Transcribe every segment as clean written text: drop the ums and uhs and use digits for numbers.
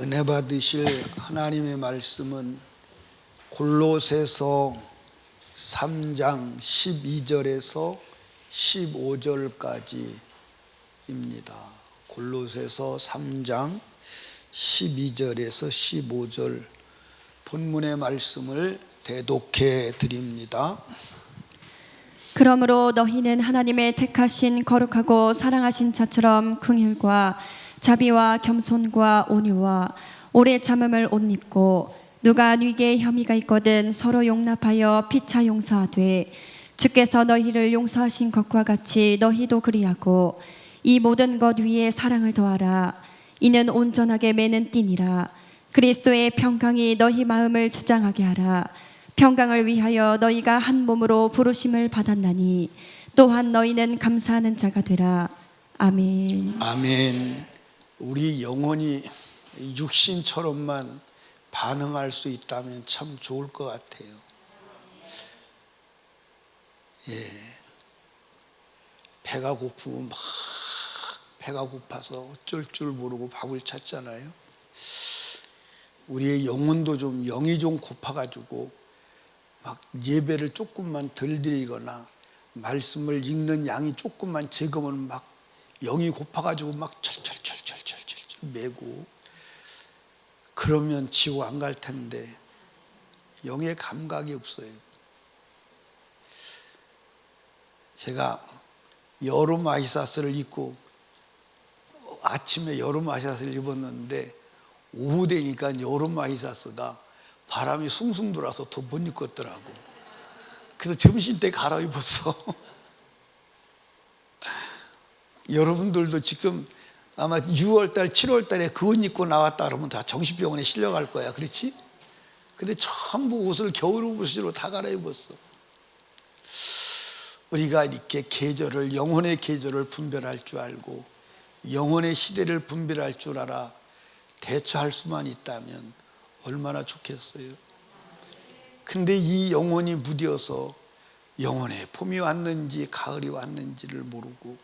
은혜 받으실 하나님의 말씀은 골로새서 3장 12절에서 15절까지입니다. 골로새서 3장 12절에서 15절 본문의 말씀을 대독해 드립니다. 그러므로 너희는 하나님의 택하신 거룩하고 사랑하신 자처럼 긍휼과 자비와 겸손과 온유와 오래 참음을 옷 입고 누가 네게 혐의가 있거든 서로 용납하여 피차 용서하되 주께서 너희를 용서하신 것과 같이 너희도 그리하고 이 모든 것 위에 사랑을 더하라. 이는 온전하게 매는 띠니라. 그리스도의 평강이 너희 마음을 주장하게 하라. 평강을 위하여 너희가 한 몸으로 부르심을 받았나니 또한 너희는 감사하는 자가 되라. 아멘. 아멘. 우리 영혼이 육신처럼만 반응할 수 있다면 참 좋을 것 같아요. 배가 고프면 막 배가 고파서 어쩔 줄 모르고 밥을 찾잖아요. 우리의 영혼도 좀 영이 좀 고파가지고 막 예배를 조금만 덜 드리거나 말씀을 읽는 양이 조금만 적으면 막 영이 고파가지고 막 철철철철철철철 매고 그러면 지옥 안 갈 텐데 영의 감각이 없어요. 제가 여름 아이사스를 입고 아침에 여름 아이사스를 입었는데 오후 되니까 여름 아이사스가 바람이 숭숭 돌아서 더 못 입겠더라고. 그래서 점심 때 갈아입었어. 여러분들도 지금 아마 6월달, 7월달에 그 옷 입고 나왔다 그러면 다 정신병원에 실려갈 거야. 그렇지? 근데 전부 옷을 겨울 옷으로 다 갈아입었어. 우리가 이렇게 계절을, 영혼의 계절을 분별할 줄 알고 영혼의 시대를 분별할 줄 알아 대처할 수만 있다면 얼마나 좋겠어요. 근데 이 영혼이 무뎌서 영혼에 봄이 왔는지 가을이 왔는지를 모르고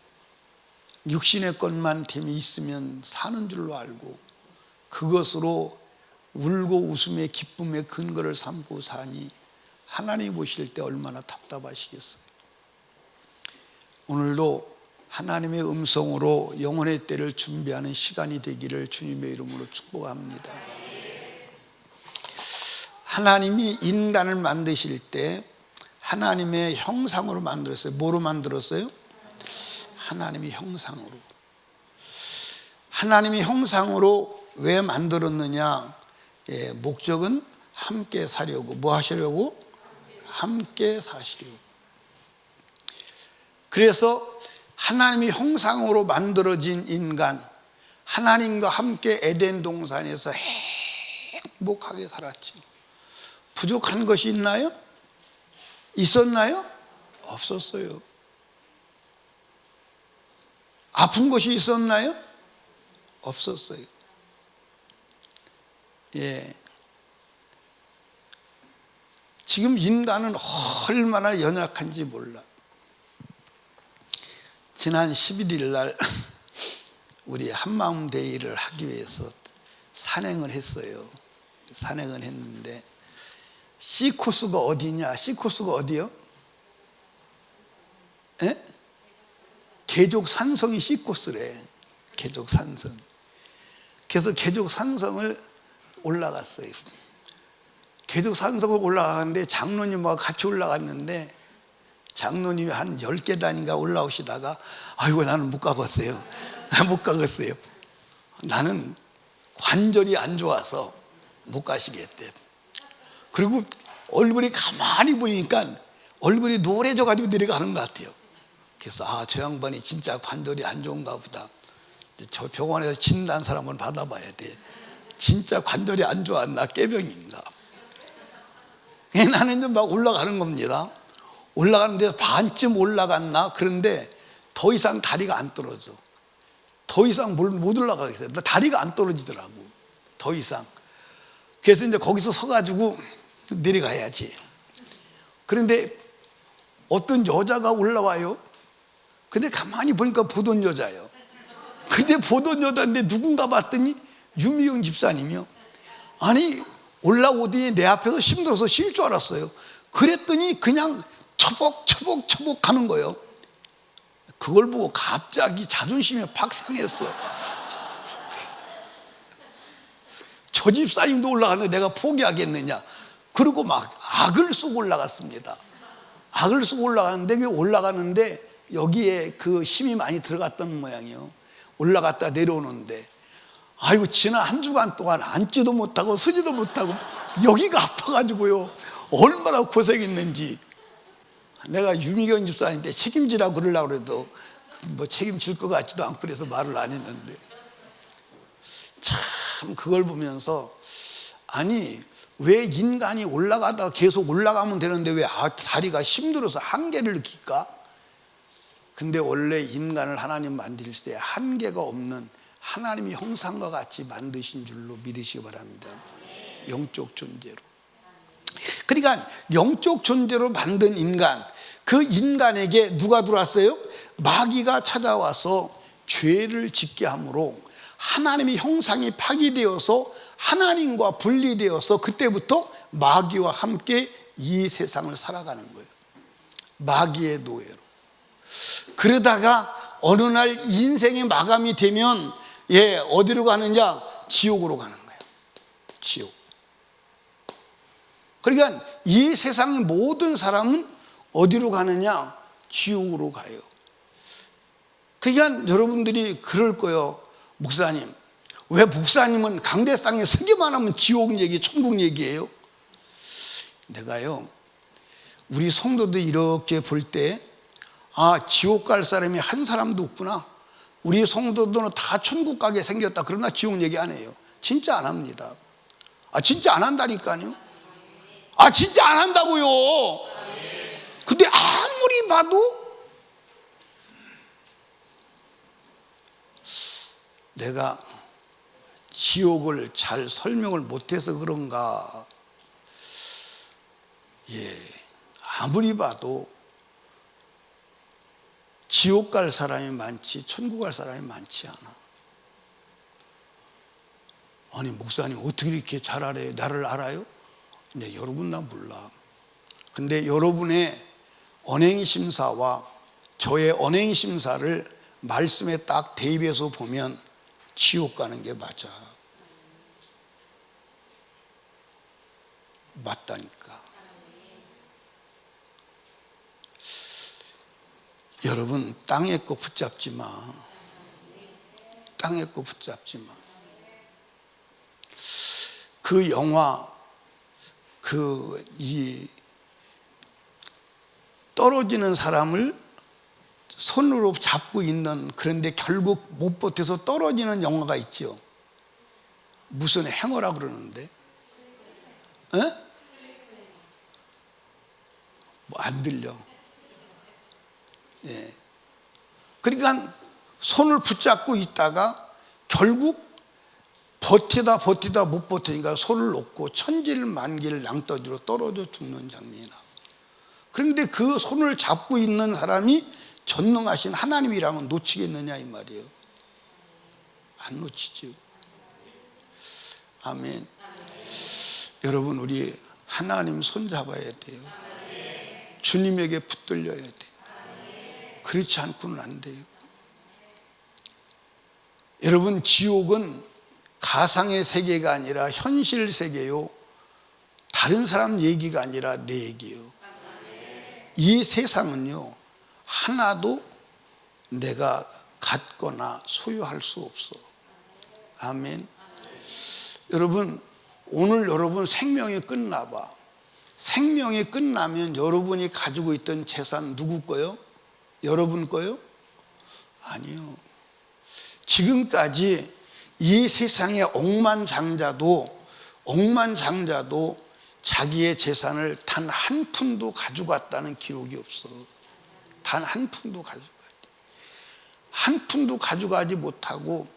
육신의 것만 됨이 있으면 사는 줄로 알고 그것으로 울고 웃음의 기쁨의 근거를 삼고 사니 하나님 보실 때 얼마나 답답하시겠어요. 오늘도 하나님의 음성으로 영혼의 때를 준비하는 시간이 되기를 주님의 이름으로 축복합니다. 하나님이 인간을 만드실 때 하나님의 형상으로 만들었어요. 뭐로 만들었어요? 하나님의 형상으로. 하나님의 형상으로 왜 만들었느냐? 목적은 함께 사려고. 뭐 하시려고? 함께 사시려고. 그래서 하나님의 형상으로 만들어진 인간, 하나님과 함께 에덴 동산에서 행복하게 살았지. 부족한 것이 있나요? 있었나요? 없었어요. 아픈 것이 있었나요? 없었어요. 지금 인간은 얼마나 연약한지 몰라. 지난 11일 날 우리 한마음 데이를 하기 위해서 산행을 했어요. 산행을 했는데 C코스가 어디냐? C코스가 어디요? 계족산성이 C코스래. 계족산성. 그래서 계족산성을 올라갔어요. 계족산성을 올라가는데 장로님하고 같이 올라갔는데 장로님이 한 10계단인가 올라오시다가 아이고 나는 못 가봤어요. 못 가겠어요. 나는 관절이 안 좋아서 못 가시겠대. 그리고 얼굴이 가만히 보니까 얼굴이 노래져가지고 내려가는 것 같아요. 그래서 저 양반이 진짜 관절이 안 좋은가 보다. 저 병원에서 진단 사람을 받아봐야 돼. 진짜 관절이 안 좋았나 깨병인가. 나는 이제 막 올라가는 겁니다. 올라가는데 반쯤 올라갔나? 그런데 더 이상 다리가 안 떨어져. 더 이상 못 올라가겠어요. 다리가 안 떨어지더라고. 더 이상. 그래서 이제 거기서 서가지고 내려가야지. 그런데 어떤 여자가 올라와요. 근데 가만히 보니까 보던 여자예요. 근데 보던 여자인데 누군가 봤더니 유미경 집사님이요. 아니 올라오더니 내 앞에서 힘들어서 쉴 줄 알았어요. 그랬더니 그냥 처벅처벅 하는 거예요. 그걸 보고 갑자기 자존심이 팍 상했어. 저 집사님도 올라가는데 내가 포기하겠느냐. 그리고 막 악을 쓰고 올라갔습니다. 악을 쓰고 올라가는데 올라가는데 여기에 그 힘이 많이 들어갔던 모양이요. 올라갔다 내려오는데 아이고 지난 한 주간 동안 앉지도 못하고 서지도 못하고 여기가 아파가지고요. 얼마나 고생했는지. 내가 유미경 집사님한테 책임지라고 그러려고 그래도 뭐 책임질 것 같지도 않고 그래서 말을 안 했는데 참 그걸 보면서 아니 왜 인간이 올라가다가 계속 올라가면 되는데 왜 다리가 힘들어서 한계를 느낄까? 근데 원래 인간을 하나님 만들 때 한계가 없는 하나님의 형상과 같이 만드신 줄로 믿으시기 바랍니다. 영적 존재로. 그러니까 영적 존재로 만든 인간, 그 인간에게 누가 들어왔어요? 마귀가 찾아와서 죄를 짓게 함으로 하나님의 형상이 파괴되어서 하나님과 분리되어서 그때부터 마귀와 함께 이 세상을 살아가는 거예요. 마귀의 노예로. 그러다가 어느 날 인생의 마감이 되면 어디로 가느냐? 지옥으로 가는 거예요. 지옥. 그러니까 이 세상의 모든 사람은 어디로 가느냐? 지옥으로 가요. 그러니까 여러분들이 그럴 거예요. 목사님, 왜 목사님은 강대상에 서기만 하면 지옥 얘기, 천국 얘기예요? 내가요, 우리 성도들 이렇게 볼 때 지옥 갈 사람이 한 사람도 없구나. 우리 성도들은 다 천국 가게 생겼다. 그러나 지옥 얘기 안 해요. 진짜 안 합니다. 진짜 안 한다니까요. 진짜 안 한다고요. 근데 아무리 봐도 내가 지옥을 잘 설명을 못해서 그런가. 아무리 봐도 지옥 갈 사람이 많지 천국 갈 사람이 많지 않아. 아니 목사님 어떻게 이렇게 잘 알아요? 나를 알아요? 근데 여러분 나 몰라. 근데 여러분의 언행심사와 저의 언행심사를 말씀에 딱 대입해서 보면 지옥 가는 게 맞아. 맞다니까. 여러분 땅의 거 붙잡지 마. 땅의 거 붙잡지 마. 그 영화 이 떨어지는 사람을 손으로 잡고 있는, 그런데 결국 못 버텨서 떨어지는 영화가 있죠. 무슨 행어라 그러는데, 뭐 안 들려. 그러니까 손을 붙잡고 있다가 결국 버티다 못 버티니까 손을 놓고 천질만길 낭떠러지로 떨어져 죽는 장면이 나와요. 그런데 그 손을 잡고 있는 사람이 전능하신 하나님이라면 놓치겠느냐 이 말이에요. 안 놓치죠. 아멘. 여러분 우리 하나님 손잡아야 돼요. 주님에게 붙들려야 돼요. 그렇지 않고는 안 돼요. 여러분 지옥은 가상의 세계가 아니라 현실 세계요. 다른 사람 얘기가 아니라 내 얘기예요. 이 세상은요 하나도 내가 갖거나 소유할 수 없어. 아멘. 여러분 오늘 여러분 생명이 끝나봐. 생명이 끝나면 여러분이 가지고 있던 재산 누구 거요? 여러분 거요? 아니요. 지금까지 이 세상의 억만장자도 자기의 재산을 단 한 푼도 가져갔다는 기록이 없어. 단 한 푼도 한 푼도 가져가지 못하고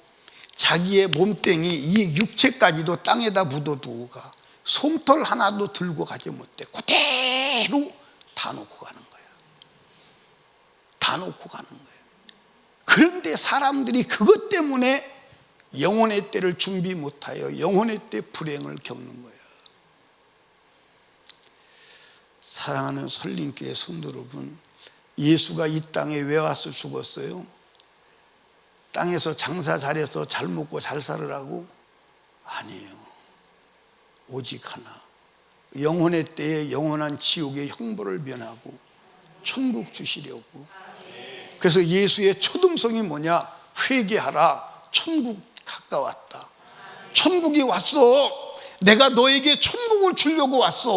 자기의 몸뚱이 이 육체까지도 땅에다 묻어두고 가. 솜털 하나도 들고 가지 못해. 그대로 다 놓고 가는 거야. 다 놓고 가는 거야. 그런데 사람들이 그것 때문에 영혼의 때를 준비 못하여 영혼의 때 불행을 겪는 거야. 사랑하는 설림교회 성도 여러분, 예수가 이 땅에 왜 와서 죽었어요? 땅에서 장사 잘해서 잘 먹고 잘 살으라고? 아니에요. 오직 하나, 영혼의 때에 영원한 지옥의 형벌을 면하고 천국 주시려고. 그래서 예수의 초등성이 뭐냐? 회개하라, 천국 가까웠다. 천국이 왔어. 내가 너에게 천국을 주려고 왔어.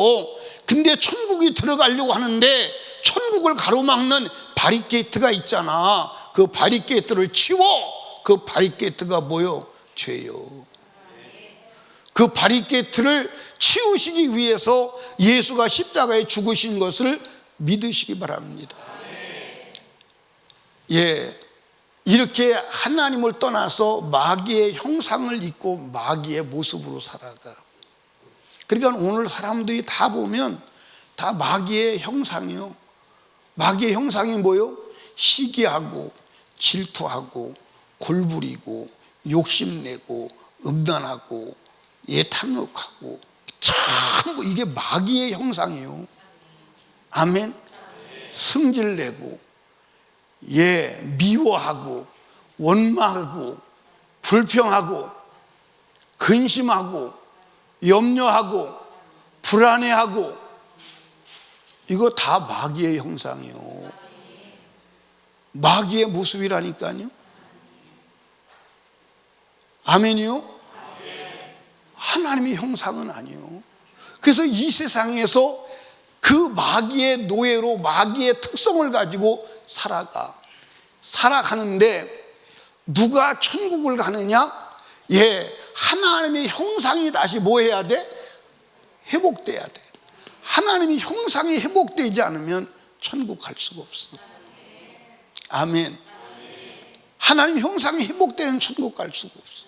근데 천국이 들어가려고 하는데 천국을 가로막는 바리케이트가 있잖아. 그 바리케이트를 치워. 그 바리케이트가 뭐요? 죄요. 그 바리케이트를 치우시기 위해서 예수가 십자가에 죽으신 것을 믿으시기 바랍니다. 예, 이렇게 하나님을 떠나서 마귀의 형상을 입고 마귀의 모습으로 살아가. 그러니까 오늘 사람들이 다 보면 다 마귀의 형상이요. 마귀의 형상이 뭐요? 시기하고 질투하고 골부리고 욕심내고 음란하고 탐욕하고 참 이게 마귀의 형상이에요. 아멘. 승질내고 미워하고 원망하고 불평하고 근심하고 염려하고 불안해하고 이거 다 마귀의 형상이에요. 마귀의 모습이라니까요. 아멘이요? 하나님의 형상은 아니에요. 그래서 이 세상에서 그 마귀의 노예로 마귀의 특성을 가지고 살아가는데 누가 천국을 가느냐? 하나님의 형상이 다시 뭐 해야 돼? 회복돼야 돼. 하나님의 형상이 회복되지 않으면 천국 갈 수가 없어. 아멘. 하나님의 형상이 회복되면 천국 갈 수가 없어.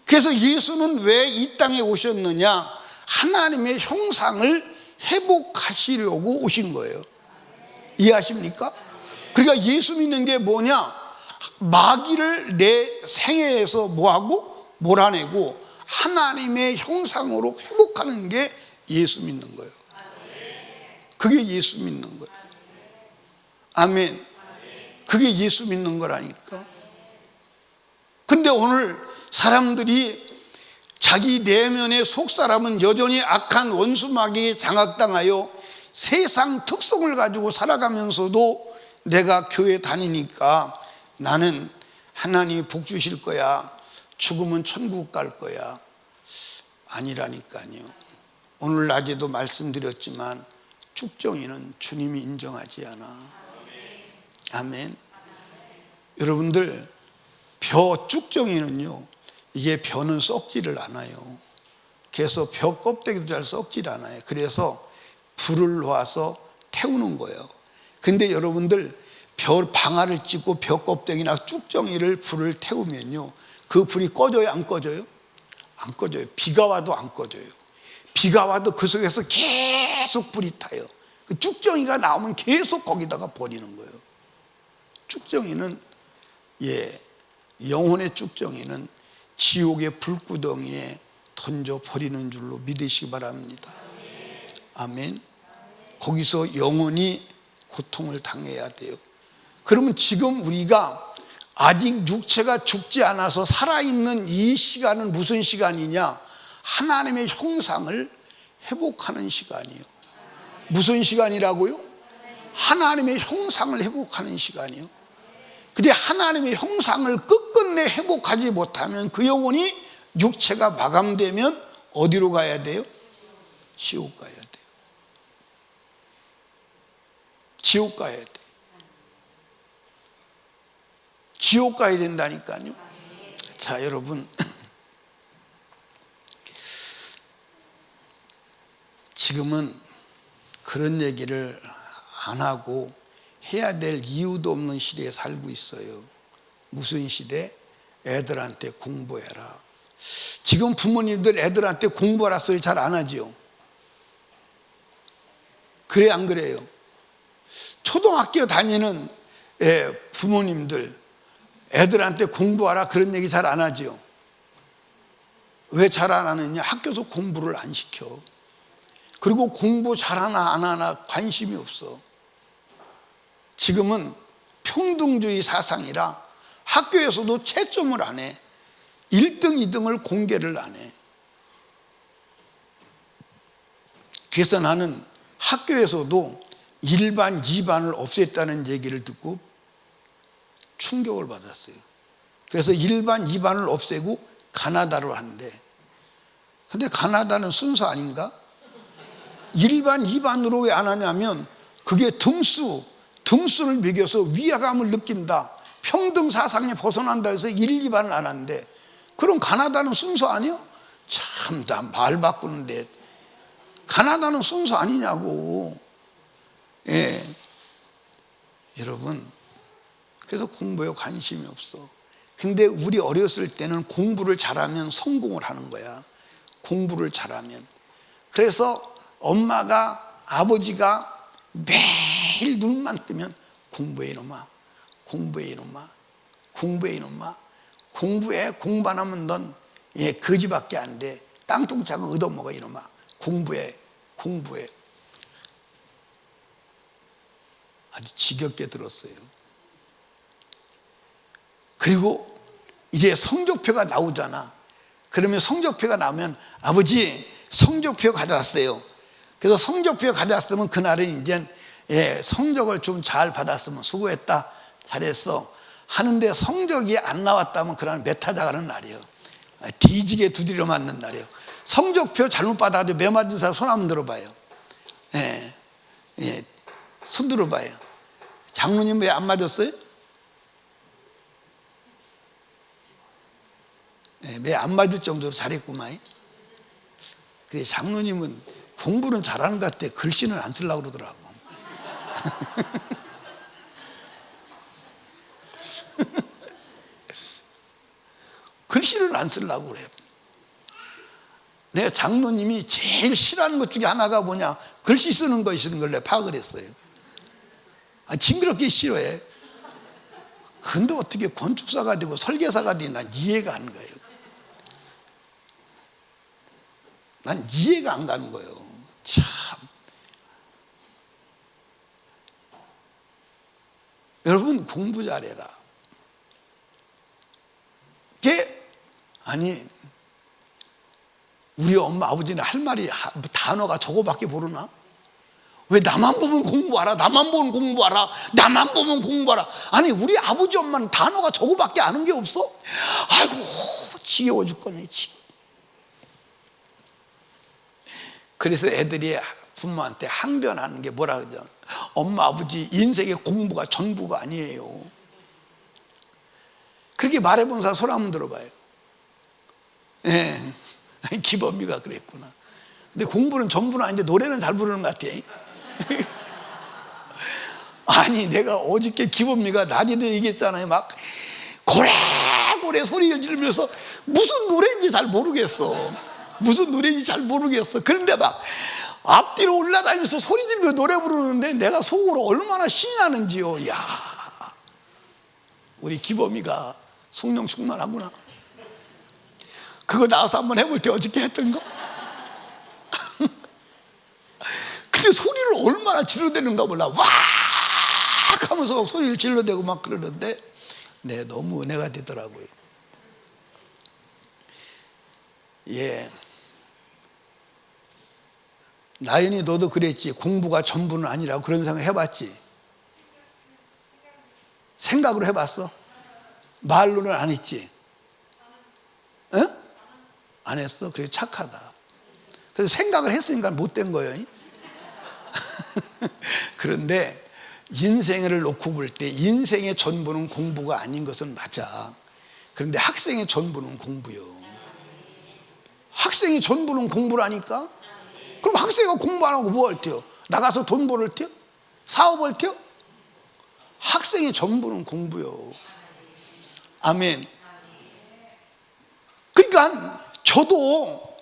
그래서 예수는 왜 이 땅에 오셨느냐? 하나님의 형상을 회복하시려고 오신 거예요. 이해하십니까? 그러니까 예수 믿는 게 뭐냐? 마귀를 내 생애에서 뭐하고? 몰아내고 하나님의 형상으로 회복하는 게 예수 믿는 거예요. 그게 예수 믿는 거예요. 아멘. 그게 예수 믿는 거라니까. 근데 오늘 사람들이 자기 내면의 속사람은 여전히 악한 원수 마귀에 장악당하여 세상 특성을 가지고 살아가면서도 내가 교회 다니니까 나는 하나님이 복 주실 거야, 죽으면 천국 갈 거야. 아니라니까요. 오늘 낮에도 말씀드렸지만 쭉정이는 주님이 인정하지 않아. 아멘. 여러분들 벼 쭉정이는요, 이게 벼는 썩지를 않아요. 그래서 벼 껍데기도 잘 썩질 않아요. 그래서 불을 놓아서 태우는 거예요. 근데 여러분들 벼 방아를 찢고 벼 껍데기나 쭉정이를 불을 태우면요, 그 불이 꺼져요? 안 꺼져요? 안 꺼져요. 비가 와도 안 꺼져요. 비가 와도 그 속에서 계속 불이 타요. 그 쭉정이가 나오면 계속 거기다가 버리는 거예요. 쭉정이는 영혼의 쭉정이는 지옥의 불구덩이에 던져 버리는 줄로 믿으시기 바랍니다. 아멘. 거기서 영원히 고통을 당해야 돼요. 그러면 지금 우리가 아직 육체가 죽지 않아서 살아있는 이 시간은 무슨 시간이냐? 하나님의 형상을 회복하는 시간이에요. 무슨 시간이라고요? 하나님의 형상을 회복하는 시간이에요. 근데 하나님의 형상을 끝끝내 회복하지 못하면 그 영혼이 육체가 마감되면 어디로 가야 돼요? 지옥 가야 돼요. 지옥 가야 돼요. 지옥 가야 된다니까요. 자, 여러분, 지금은 그런 얘기를 안 하고 해야 될 이유도 없는 시대에 살고 있어요. 무슨 시대? 애들한테 공부해라. 지금 부모님들 애들한테 공부하라 소리 잘 안 하죠. 그래 안 그래요? 초등학교 다니는 부모님들 애들한테 공부하라 그런 얘기 잘 안 하지요. 왜 잘 안 하느냐? 학교에서 공부를 안 시켜. 그리고 공부 잘하나 안 하나 관심이 없어. 지금은 평등주의 사상이라 학교에서도 채점을 안 해. 1등, 2등을 공개를 안 해. 그래서 나는 학교에서도 1반, 2반을 없앴다는 얘기를 듣고 충격을 받았어요. 그래서 1반, 2반을 없애고 가나다로 한대. 근데 가나다는 순서 아닌가? 1반, 2반으로 왜 안 하냐면 그게 등수를 매겨서 위화감을 느낀다. 평등 사상에 벗어난다 해서 1, 2반을 안 한대. 그럼 가나다는 순서 아니요? 참, 나 말 바꾸는데 가나다는 순서 아니냐고. 예. 여러분, 그래서 공부에 관심이 없어. 근데 우리 어렸을 때는 공부를 잘하면 성공을 하는 거야. 공부를 잘하면. 그래서 엄마가, 아버지가 매일 눈만 뜨면 공부해 이놈아, 공부해 이놈아, 공부해 이놈아, 공부해. 공부 안 하면 넌 거지밖에 안 돼. 땅통 차고 얻어먹어 이놈아. 공부해, 공부해. 아주 지겹게 들었어요. 그리고 이제 성적표가 나오잖아. 그러면 성적표가 나오면 아버지 성적표 가져왔어요. 그래서 성적표 가져왔으면 그날은 이제 성적을 좀 잘 받았으면 수고했다, 잘했어 하는데 성적이 안 나왔다면 그날 매 타자가는 날이에요. 뒤지게 두드려 맞는 날이에요. 성적표 잘못 받아가지고 매 맞은 사람 손 한번 들어봐요. 손 들어봐요. 장로님 왜 안 맞았어요? 매 안 맞을 정도로 잘했구만. 그래, 장로님은 공부는 잘하는 것 같아. 글씨는 안 쓰려고 그러더라고. 글씨를 안 쓰려고 그래요. 내가 장로님이 제일 싫어하는 것 중에 하나가 뭐냐? 글씨 쓰는 것이신 걸 내가 파악을 했어요. 징그럽게 싫어해. 근데 어떻게 건축사가 되고 설계사가 되니 난 이해가 안 가요. 난 이해가 안 가는 거예요. 참. 여러분 공부 잘해라. 아니 우리 엄마 아버지는 할 말이 단어가 저거밖에 모르나? 왜 나만 보면 공부하라, 나만 보면 공부하라, 나만 보면 공부하라. 아니 우리 아버지 엄마는 단어가 저거밖에 아는 게 없어? 아이고 지겨워 죽겠네. 그래서 애들이 부모한테 항변하는 게 뭐라 그러죠? 엄마 아버지 인생의 공부가 전부가 아니에요. 그렇게 말해본 사람 손 한번 들어봐요. 기범이가 그랬구나. 근데 공부는 전부는 아닌데 노래는 잘 부르는 것 같아. 아니 내가 어저께 기범이가 낮에도 얘기했잖아요. 막 고래고래 소리를 지르면서 무슨 노래인지 잘 모르겠어. 무슨 노래인지 잘 모르겠어. 그런데 막 앞뒤로 올라다니면서 소리 지르며 노래 부르는데 내가 속으로 얼마나 신이 나는지요. 야, 우리 기범이가 성령 충만하구나. 그거 나와서 한번 해볼 때 어저께 했던 거. 근데 소리를 얼마나 질러대는가 몰라. 와 하면서 소리를 질러대고 막 그러는데 너무 은혜가 되더라고요. 예. 나연이 너도 그랬지. 공부가 전부는 아니라고 그런 생각 해봤지? 생각으로 해봤어? 말로는 안 했지? 응? 안 했어? 그래 착하다. 그래서 생각을 했으니까 못된 거예요. 그런데 인생을 놓고 볼 때 인생의 전부는 공부가 아닌 것은 맞아. 그런데 학생의 전부는 공부요. 학생의 전부는 공부라니까? 그럼 학생이 공부 안 하고 뭐 할 테요? 나가서 돈 벌을 테요? 사업을 테요? 학생의 전부는 공부요. 아멘. 그러니까 저도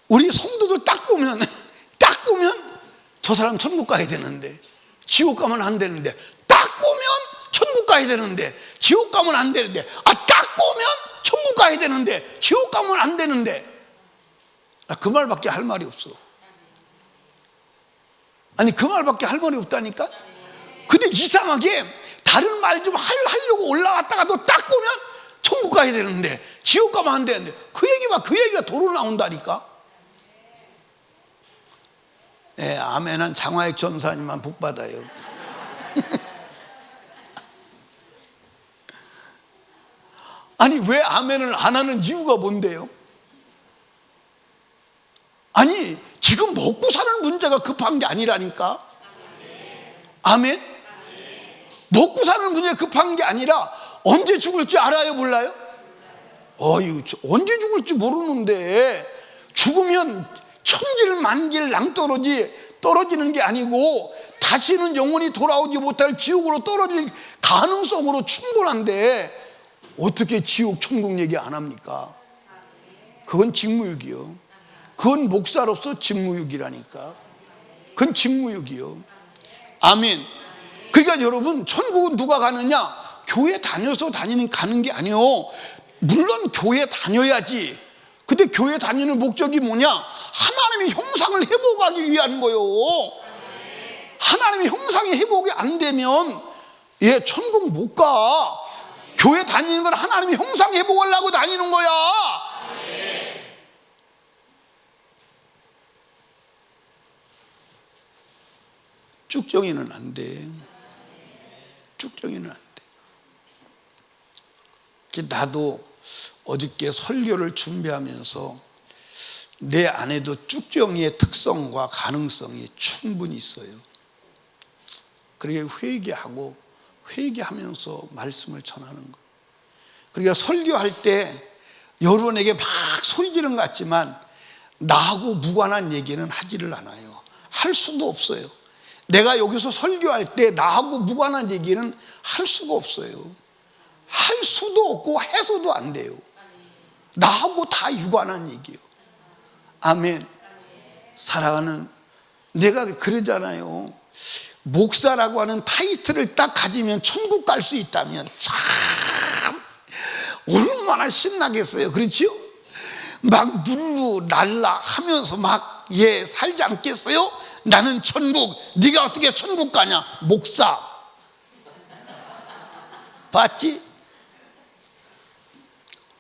우리 성도들 딱 보면 저 사람 천국 가야 되는데 지옥 가면 안 되는데 딱 보면 천국 가야 되는데 지옥 가면 안 되는데, 딱 보면 천국 가야 되는데 지옥 가면 안 되는데. 나 그 말밖에 할 말이 없어. 아니, 그 말밖에 할 말이 없다니까. 근데 이상하게 다른 말 좀 하려고 올라왔다가도 딱 보면 천국 가야 되는데 지옥 가면 안 되는데, 그 얘기가 도로 나온다니까. 예, 아멘한 장화익 전사님만 복 받아요. 아니, 왜 아멘을 안 하는 이유가 뭔데요? 아니, 지금 먹고 사는 문제가 급한 게 아니라니까. 아멘? 먹고 사는 문제가 급한 게 아니라 언제 죽을지 알아요, 몰라요? 언제 죽을지 모르는데, 죽으면 천질 만질 낭떠러지 떨어지는 게 아니고 다시는 영원히 돌아오지 못할 지옥으로 떨어질 가능성으로 충분한데 어떻게 지옥 천국 얘기 안 합니까? 그건 직무유기요. 그건 목사로서 직무유기라니까. 그건 직무유기요. 아멘. 그러니까 여러분, 천국은 누가 가느냐? 교회 다녀서 가는 게 아니요. 물론 교회 다녀야지. 근데 교회 다니는 목적이 뭐냐? 하나님의 형상을 회복하기 위한 거요. 하나님의 형상이 회복이 안 되면 천국 못 가. 교회 다니는 건 하나님의 형상 회복하려고 다니는 거야. 쭉정이는 안 돼. 쭉정이는 안 돼. 나도 어저께 설교를 준비하면서 내 안에도 쭉정이의 특성과 가능성이 충분히 있어요. 그러니까 회개하면서 말씀을 전하는 거예요. 그러니까 설교할 때 여러분에게 막 소리 지르는 것 같지만 나하고 무관한 얘기는 하지를 않아요. 할 수도 없어요. 내가 여기서 설교할 때 나하고 무관한 얘기는 할 수가 없어요. 할 수도 없고 해서도 안 돼요. 나하고 다 유관한 얘기예요. 아멘. 사랑하는, 내가 그러잖아요. 목사라고 하는 타이틀을 딱 가지면 천국 갈 수 있다면 참 얼마나 신나겠어요. 그렇지요? 막 룰루 랄라 하면서 막 살지 않겠어요? 나는 천국. 네가 어떻게 천국 가냐? 목사. 봤지?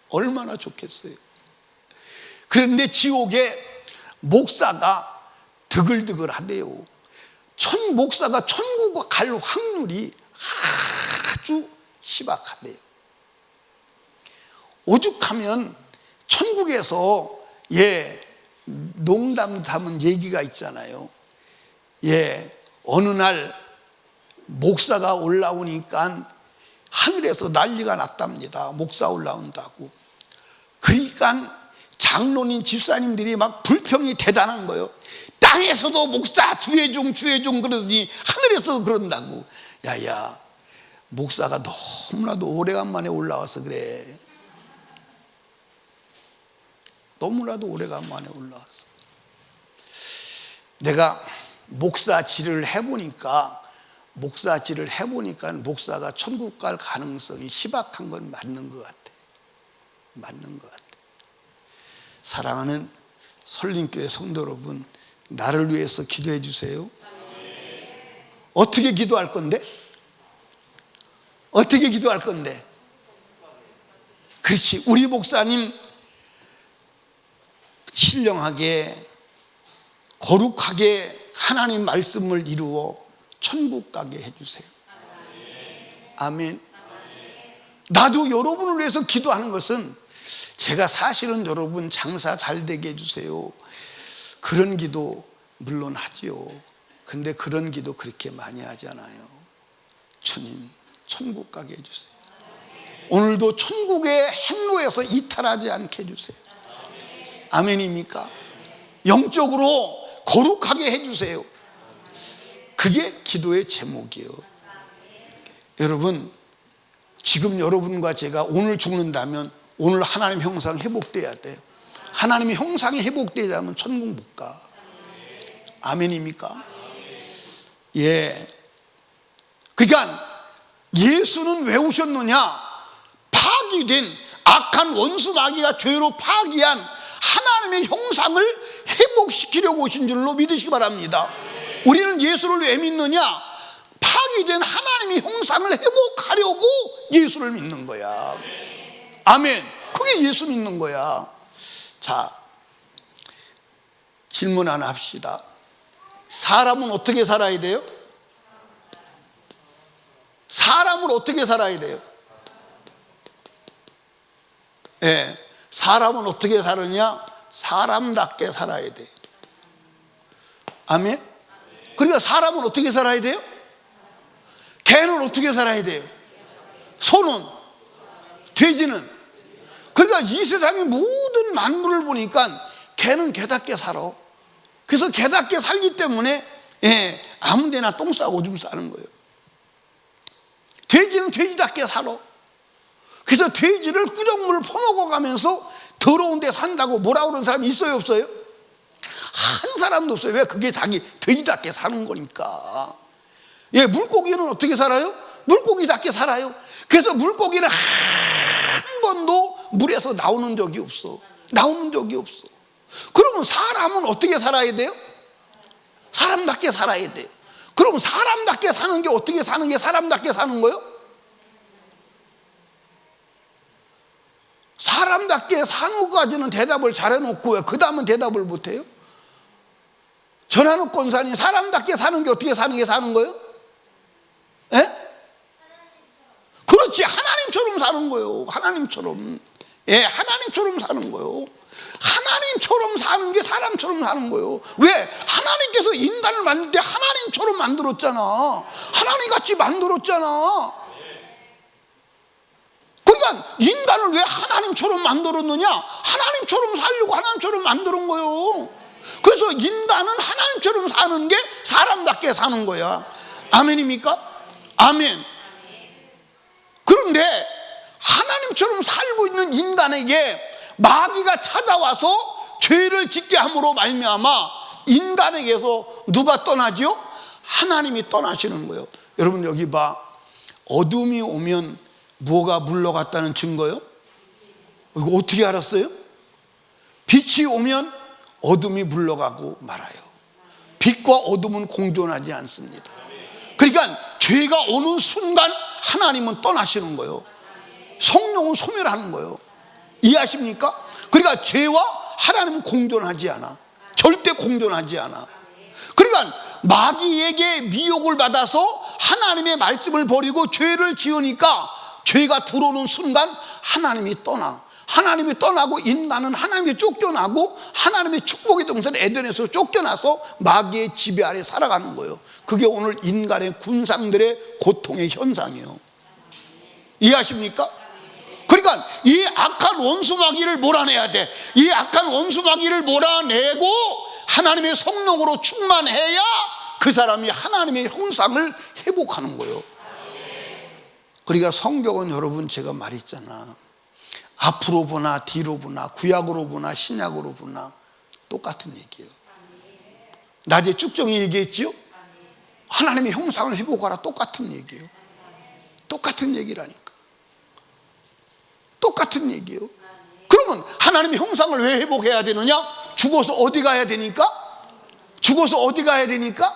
얼마나 좋겠어요. 그런데 지옥에 목사가 드글드글 하대요. 목사가 천국 갈 확률이 아주 희박하대요. 오죽하면 천국에서 농담 삼은 얘기가 있잖아요. 어느 날 목사가 올라오니까 하늘에서 난리가 났답니다. 목사 올라온다고. 그러니까 장로님 집사님들이 막 불평이 대단한 거예요. 땅에서도 목사 주의종 그러더니 하늘에서도 그런다고. 야야, 목사가 너무나도 오래간만에 올라와서 그래. 너무나도 오래간만에 올라왔어. 내가 목사질을 해보니까 목사가 천국 갈 가능성이 희박한 건 맞는 것 같아. 맞는 것 같아. 사랑하는 설림교회 성도 여러분, 나를 위해서 기도해 주세요. 어떻게 기도할 건데? 어떻게 기도할 건데? 그렇지. 우리 목사님 신령하게 거룩하게 하나님 말씀을 이루어 천국 가게 해주세요. 아멘. 나도 여러분을 위해서 기도하는 것은 제가 사실은 여러분 장사 잘 되게 해주세요, 그런 기도 물론 하지요. 근데 그런 기도 그렇게 많이 하지 않아요. 주님 천국 가게 해주세요. 오늘도 천국의 행로에서 이탈하지 않게 해주세요. 아멘입니까? 영적으로 거룩하게 해주세요. 그게 기도의 제목이에요. 여러분, 지금 여러분과 제가 오늘 죽는다면 오늘 하나님 형상 회복돼야 돼요. 하나님의 형상이 회복되자면 천국 못 가. 아멘입니까? 그러니까 예수는 왜 오셨느냐? 파괴된 악한 원수 마귀가 죄로 파괴한 하나님의 형상을 회복시키려고 오신 줄로 믿으시기 바랍니다. 우리는 예수를 왜 믿느냐? 파괴된 하나님의 형상을 회복하려고 예수를 믿는 거야. 아멘. 그게 예수 믿는 거야. 자, 질문 하나 합시다. 사람은 어떻게 살아야 돼요? 사람은 어떻게 살아야 돼요? 예, 사람은 어떻게 사느냐? 사람답게 살아야 돼. 아멘. 그러니까 사람은 어떻게 살아야 돼요? 개는 어떻게 살아야 돼요? 소는, 돼지는. 그러니까 이 세상의 모든 만물을 보니까 개는 개답게 살아. 그래서 개답게 살기 때문에 아무 데나 똥 싸고 오줌 싸는 거예요. 돼지는 돼지답게 살아. 그래서 돼지를 구정물을 퍼먹어가면서 더러운 데 산다고 뭐라 그러는 사람이 있어요, 없어요? 한 사람도 없어요. 왜? 그게 자기 돼지답게 사는 거니까. 물고기는 어떻게 살아요? 물고기답게 살아요. 그래서 물고기는 한 번도 물에서 나오는 적이 없어. 나오는 적이 없어. 그러면 사람은 어떻게 살아야 돼요? 사람답게 살아야 돼요. 그럼 사람답게 사는 게 어떻게 사는 게 사람답게 사는 거예요? 사람답게 사는 것까지는 대답을 잘해놓고 왜 그 다음은 대답을 못해요? 전한욱 권사님, 사람답게 사는 게 어떻게 사는 게 사는 거예요? 예? 그렇지, 하나님처럼 사는 거예요. 하나님처럼. 하나님처럼 사는 거예요. 하나님처럼 사는 게 사람처럼 사는 거예요. 왜? 하나님께서 인간을 만들 때 하나님처럼 만들었잖아. 하나님같이 만들었잖아. 그러니까 인간을 왜 하나님처럼 만들었느냐? 하나님처럼 살려고 하나님처럼 만드는 거예요. 그래서 인간은 하나님처럼 사는 게 사람답게 사는 거야. 아멘입니까? 아멘. 그런데 하나님처럼 살고 있는 인간에게 마귀가 찾아와서 죄를 짓게 함으로 말미암아 인간에게서 누가 떠나지요? 하나님이 떠나시는 거예요. 여러분 여기 봐. 어둠이 오면 뭐가 물러갔다는 증거요? 이거 어떻게 알았어요? 빛이 오면 어둠이 물러가고 말아요. 빛과 어둠은 공존하지 않습니다. 그러니까 죄가 오는 순간 하나님은 떠나시는 거예요. 성령은 소멸하는 거예요. 이해하십니까? 그러니까 죄와 하나님은 공존하지 않아. 절대 공존하지 않아. 그러니까 마귀에게 미혹을 받아서 하나님의 말씀을 버리고 죄를 지으니까 죄가 들어오는 순간 하나님이 떠나. 하나님이 떠나고 인간은 하나님이 쫓겨나고 하나님의 축복의 동산 에덴에서 쫓겨나서 마귀의 지배 아래 살아가는 거예요. 그게 오늘 인간의 군상들의 고통의 현상이에요. 이해하십니까? 그러니까 이 악한 원수 마귀를 몰아내야 돼. 이 악한 원수 마귀를 몰아내고 하나님의 성령으로 충만해야 그 사람이 하나님의 형상을 회복하는 거예요. 그러니까 성경은 여러분 제가 말했잖아. 앞으로 보나 뒤로 보나 구약으로 보나 신약으로 보나 똑같은 얘기예요. 낮에 쭉정이 얘기했지요? 하나님의 형상을 회복하라. 똑같은 얘기예요. 똑같은 얘기라니까. 똑같은 얘기예요. 그러면 하나님의 형상을 왜 회복해야 되느냐? 죽어서 어디 가야 되니까? 죽어서 어디 가야 되니까?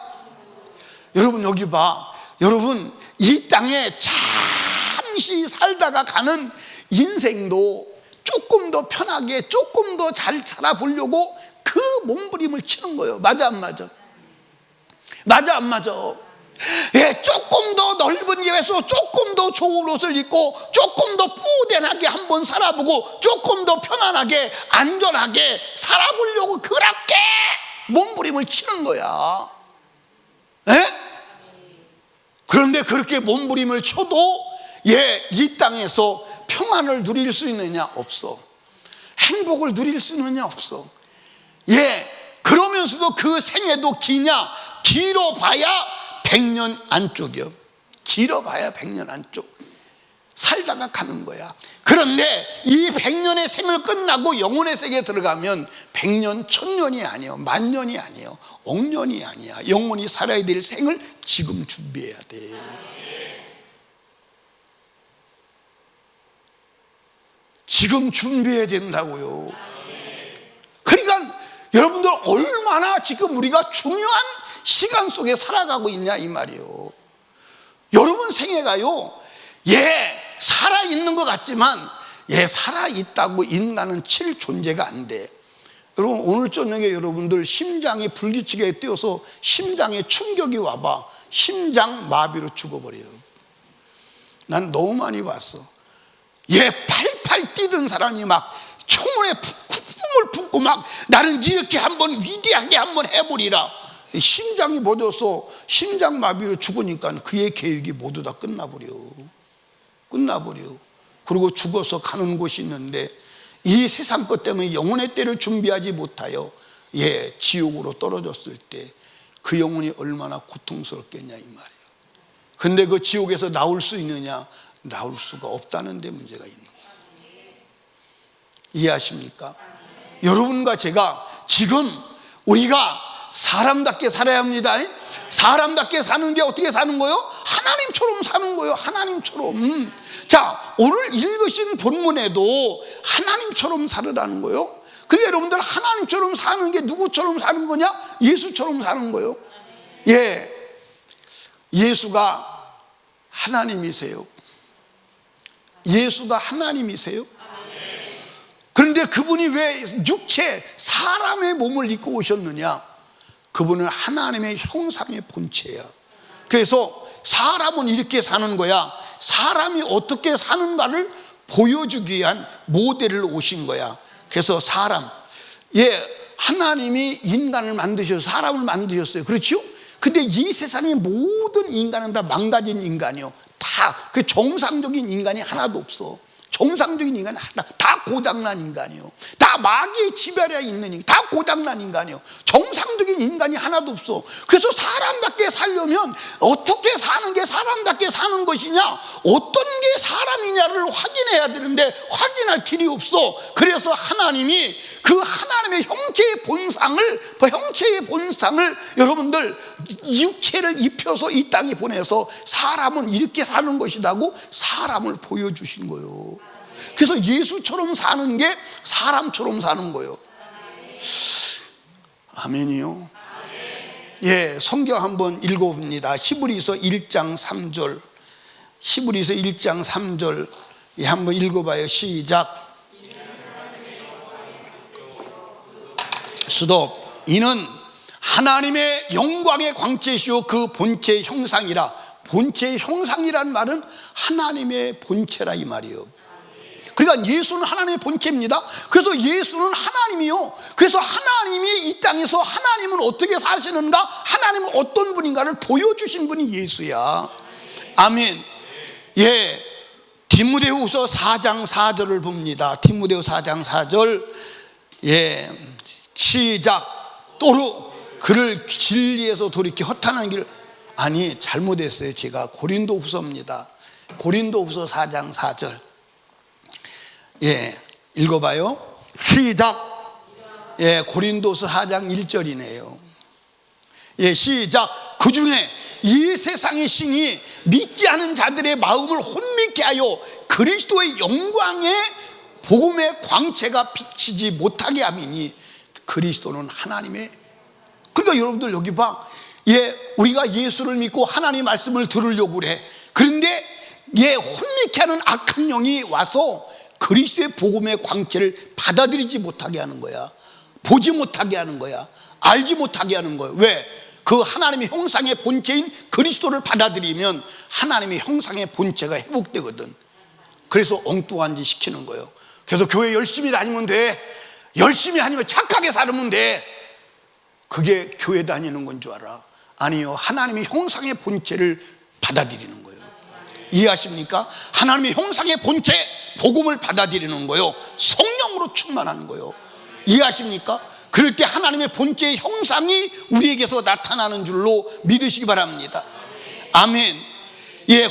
여러분 여기 봐. 여러분 이 땅에 잠시 살다가 가는 인생도 조금 더 편하게 조금 더 잘 살아보려고 그 몸부림을 치는 거예요. 맞아 안 맞아? 맞아 안 맞아? 조금 더 넓은 예배소 조금 더 좋은 옷을 입고 조금 더 뿌듯하게 한번 살아보고 조금 더 편안하게 안전하게 살아보려고 그렇게 몸부림을 치는 거야. 그런데 그렇게 몸부림을 쳐도 이 땅에서 평안을 누릴 수 있느냐? 없어. 행복을 누릴 수 있느냐? 없어. 그러면서도 그 생애도 기냐? 길어봐야 100년 안쪽이요. 길어봐야 100년 안쪽. 살다가 가는 거야. 그런데 이 100년의 생을 끝나고 영혼의 세계에 들어가면 100년, 1000년이 아니에요. 만년이 아니에요. 억년이 아니야. 영혼이 살아야 될 생을 지금 준비해야 돼. 지금 준비해야 된다고요. 그러니까 여러분들 얼마나 지금 우리가 중요한 시간 속에 살아가고 있냐 이 말이에요. 여러분 생애가요, 살아있는 것 같지만 살아있다고 인간은 칠 존재가 안 돼. 여러분 오늘 저녁에 여러분들 심장이 불규칙하게 뛰어서 심장에 충격이 와봐 심장 마비로 죽어버려요. 난 너무 많이 봤어. 팔팔 뛰던 사람이 막 총문에 꿈을 품고 막 나는 이렇게 한번 위대하게 한번 해보리라. 심장이 멎어서 심장 마비로 죽으니까 그의 계획이 모두 다 끝나버려. 그리고 죽어서 가는 곳이 있는데 이 세상 것 때문에 영혼의 때를 준비하지 못하여 지옥으로 떨어졌을 때 그 영혼이 얼마나 고통스럽겠냐 이 말이에요. 근데 그 지옥에서 나올 수 있느냐? 나올 수가 없다는 데 문제가 있는 거예요. 이해하십니까? 여러분과 제가 지금 우리가 사람답게 살아야 합니다. 사람답게 사는 게 어떻게 사는 거예요? 하나님처럼 사는 거예요. 하나님처럼. 자, 오늘 읽으신 본문에도 하나님처럼 살으라는 거예요. 그러니까 여러분들 하나님처럼 사는 게 누구처럼 사는 거냐? 예수처럼 사는 거예요. 예수가 하나님이세요. 예수가 하나님이세요. 그런데 그분이 왜 육체 사람의 몸을 입고 오셨느냐? 그분은 하나님의 형상의 본체야. 그래서 사람은 이렇게 사는 거야. 사람이 어떻게 사는가를 보여주기 위한 모델을 오신 거야. 그래서 사람, 하나님이 인간을 만드셔서 사람을 만드셨어요. 그렇죠? 근데 이 세상의 모든 인간은 다 망가진 인간이요. 다 그 정상적인 인간이 하나도 없어. 정상적인 인간은 다 고장난 인간이요. 다 마귀의 지배하에 있는 인간, 다 고장난 인간이요. 정상적인 인간이 하나도 없어. 그래서 사람답게 살려면 어떻게 사는 게 사람답게 사는 것이냐, 어떤 게 사람이냐를 확인해야 되는데 확인할 길이 없어. 그래서 하나님이 그 하나님의 형체의 본상을 여러분들 육체를 입혀서 이 땅에 보내서 사람은 이렇게 사는 것이라고 사람을 보여주신 거예요. 그래서 예수처럼 사는 게 사람처럼 사는 거예요. 아멘이요. 성경 한번 읽어봅니다. 히브리서 1장 3절. 히브리서 1장 3절 한번 읽어봐요. 시작. 스톱. 이는 하나님의 영광의 광채시요 그 본체의 형상이라. 본체의 형상이란 말은 하나님의 본체라 이 말이에요. 그러니까 예수는 하나님의 본체입니다. 그래서 예수는 하나님이요. 그래서 하나님이 이 땅에서 하나님은 어떻게 사시는가, 하나님은 어떤 분인가를 보여주신 분이 예수야. 아멘. 디모데후서 4장 4절을 봅니다. 디모데후서 4장 4절. 시작. 또르 그를 진리에서 돌이켜 허탄한 길. 아니, 잘못했어요. 제가 고린도후서입니다. 고린도후서 4장 4절. 읽어봐요. 시작. 고린도서 4장 1절이네요. 시작. 그 중에 이 세상의 신이 믿지 않은 자들의 마음을 혼미케 하여 그리스도의 영광의 복음의 광채가 비치지 못하게 함이니 그리스도는 하나님의. 그러니까 여러분들 여기 봐. 우리가 예수를 믿고 하나님 말씀을 들으려고 그래. 그런데 혼미케 하는 악한 영이 와서 그리스도의 복음의 광채를 받아들이지 못하게 하는 거야. 보지 못하게 하는 거야. 알지 못하게 하는 거야. 왜? 그 하나님의 형상의 본체인 그리스도를 받아들이면 하나님의 형상의 본체가 회복되거든. 그래서 엉뚱한 짓 시키는 거예요. 그래서 교회 열심히 다니면 돼. 열심히 다니면 착하게 살면 돼. 그게 교회 다니는 건 줄 알아. 아니요, 하나님의 형상의 본체를 받아들이는 거예요. 이해하십니까? 하나님의 형상의 본체, 복음을 받아들이는 거예요. 성령으로 충만하는 거예요. 이해하십니까? 그럴 때 하나님의 본체의 형상이 우리에게서 나타나는 줄로 믿으시기 바랍니다. 아멘.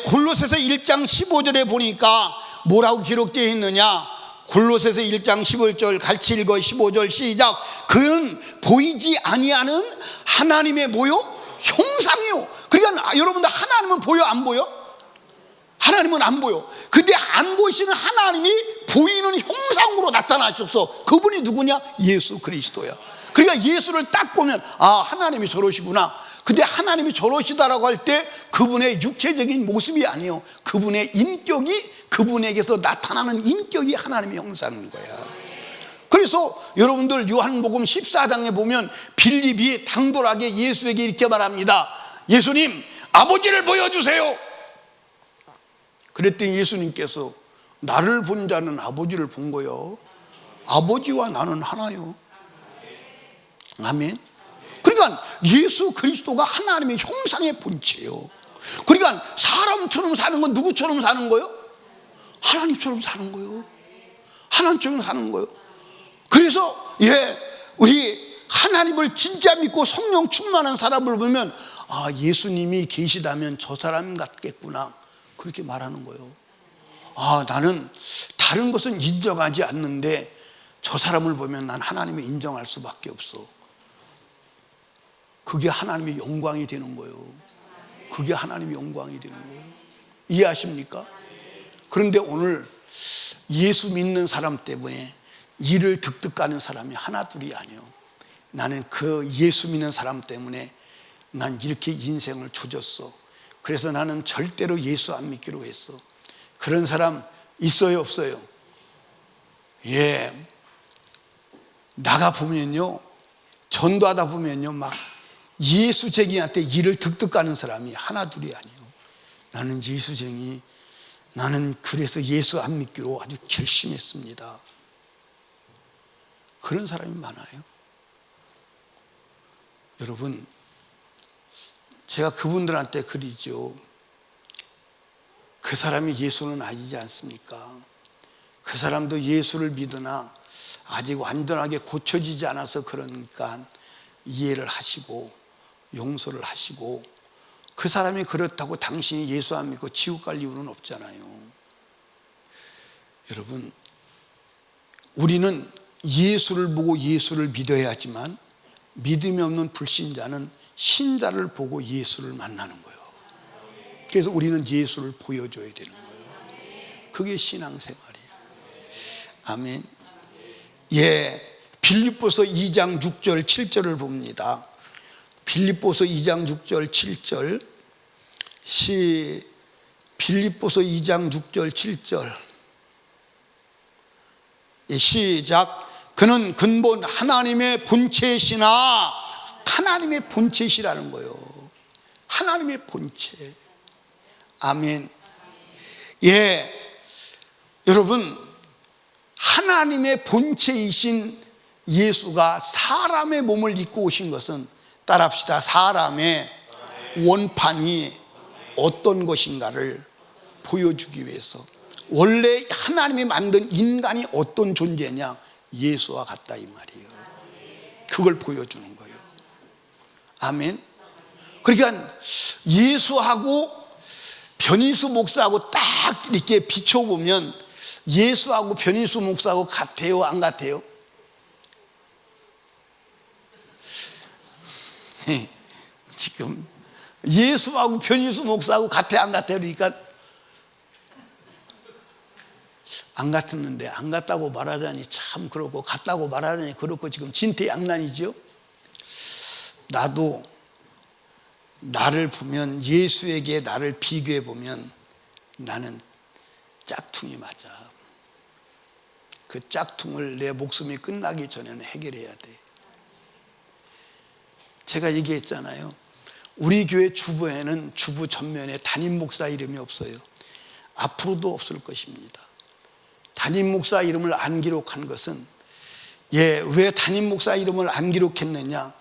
골로새서 1장 15절에 보니까 뭐라고 기록되어 있느냐? 골로새서 1장 15절 같이 읽어. 15절 시작. 그는 보이지 아니하는 하나님의 뭐요? 형상이요. 그러니까 여러분들 하나님은 보여 안 보여? 하나님은 안 보여. 근데 안 보이시는 하나님이 보이는 형상으로 나타나셔서 그분이 누구냐? 예수 그리스도야. 그러니까 예수를 딱 보면 아, 하나님이 저러시구나. 근데 하나님이 저러시다라고 할 때 그분의 육체적인 모습이 아니에요. 그분의 인격이, 그분에게서 나타나는 인격이 하나님의 형상인 거야. 그래서 여러분들 요한복음 14장에 보면 빌립이 당돌하게 예수에게 이렇게 말합니다. 예수님, 아버지를 보여주세요. 그랬더니 예수님께서 나를 본 자는 아버지를 본 거요. 아버지와 나는 하나요. 아멘. 그러니까 예수 그리스도가 하나님의 형상의 본체예요. 그러니까 사람처럼 사는 건 누구처럼 사는 거예요? 하나님처럼 사는 거예요. 하나님처럼 사는 거예요. 그래서 우리 하나님을 진짜 믿고 성령 충만한 사람을 보면 아, 예수님이 계시다면 저 사람 같겠구나, 그렇게 말하는 거예요. 아, 나는 다른 것은 인정하지 않는데 저 사람을 보면 난 하나님을 인정할 수밖에 없어. 그게 하나님의 영광이 되는 거예요. 그게 하나님의 영광이 되는 거예요. 이해하십니까? 그런데 오늘 예수 믿는 사람 때문에 일을 득득 가는 사람이 하나 둘이 아니에요. 나는 그 예수 믿는 사람 때문에 난 이렇게 인생을 조졌어. 그래서 나는 절대로 예수 안 믿기로 했어. 그런 사람 있어요, 없어요? 나가 보면요, 전도하다 보면요, 막 예수쟁이한테 일을 득득 가는 사람이 하나 둘이 아니에요. 나는 예수쟁이, 나는 그래서 예수 안 믿기로 아주 결심했습니다. 그런 사람이 많아요. 여러분, 제가 그분들한테 그리죠. 그 사람이 예수는 아니지 않습니까? 그 사람도 예수를 믿으나 아직 완전하게 고쳐지지 않아서 그러니까 이해를 하시고 용서를 하시고, 그 사람이 그렇다고 당신이 예수 안 믿고 지옥 갈 이유는 없잖아요. 여러분, 우리는 예수를 보고 예수를 믿어야 하지만 믿음이 없는 불신자는 신자를 보고 예수를 만나는 거예요. 그래서 우리는 예수를 보여줘야 되는 거예요. 그게 신앙생활이에요. 아멘. 빌립보서 2장 6절 7절을 봅니다. 빌립보서 2장 6절 7절 빌립보서 2장 6절 7절 시작. 그는 근본 하나님의 본체시나, 하나님의 본체시라는 거예요. 하나님의 본체. 아멘. 여러분, 하나님의 본체이신 예수가 사람의 몸을 입고 오신 것은, 따라합시다, 사람의 원판이 어떤 것인가를 보여주기 위해서. 원래 하나님이 만든 인간이 어떤 존재냐, 예수와 같다 이 말이에요. 그걸 보여주는 거예요. 아멘. 그러니까 예수하고 변희수 목사하고 딱 이렇게 비춰보면 예수하고 변희수 목사하고 같아요, 안 같아요? 지금 예수하고 변희수 목사하고 같아, 안 같아요? 그러니까 안 같았는데 안 같다고 말하자니 참 그렇고, 같다고 말하자니 그렇고, 지금 진퇴양난이죠. 나도 나를 보면, 예수에게 나를 비교해 보면 나는 짝퉁이 맞아. 그 짝퉁을 내 목숨이 끝나기 전에는 해결해야 돼. 제가 얘기했잖아요. 우리 교회 주부에는 주부 전면에 담임 목사 이름이 없어요. 앞으로도 없을 것입니다. 담임 목사 이름을 안 기록한 것은, 왜 담임 목사 이름을 안 기록했느냐,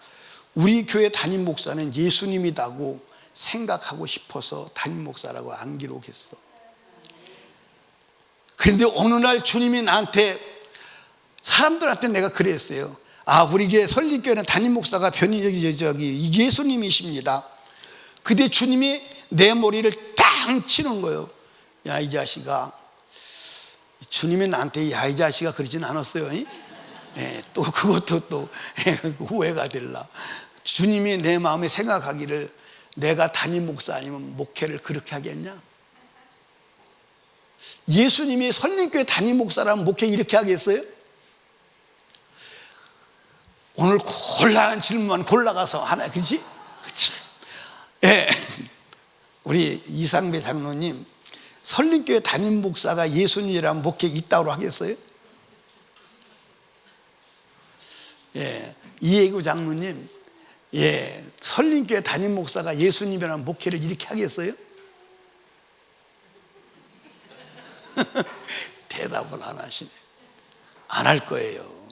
우리 교회 담임 목사는 예수님이라고 생각하고 싶어서 담임 목사라고 안 기록했어. 그런데 어느 날 주님이 나한테, 사람들한테 내가 그랬어요. 아, 우리 교회 설립교회는 담임 목사가 예수님이십니다. 그때 주님이 내 머리를 땅 치는 거예요. 야, 이 자식아. 주님이 나한테 야, 이 자식아 그러진 않았어요. 또 그것도 또 후회가 될라. 주님이 내 마음에 생각하기를 내가 담임 목사 아니면 목회를 그렇게 하겠냐? 예수님이 설림교회 담임 목사라면 목회 이렇게 하겠어요? 오늘 곤란한 질문만 골라가서 하나, 그렇지? 예. 우리 이상배 장로님, 설림교회 담임 목사가 예수님이라면 목회 있다고 하겠어요? 예. 이혜구 장로님, 예, 설림교회 담임 목사가 예수님이라면 목회를 이렇게 하겠어요? 대답을 안 하시네. 안 할 거예요.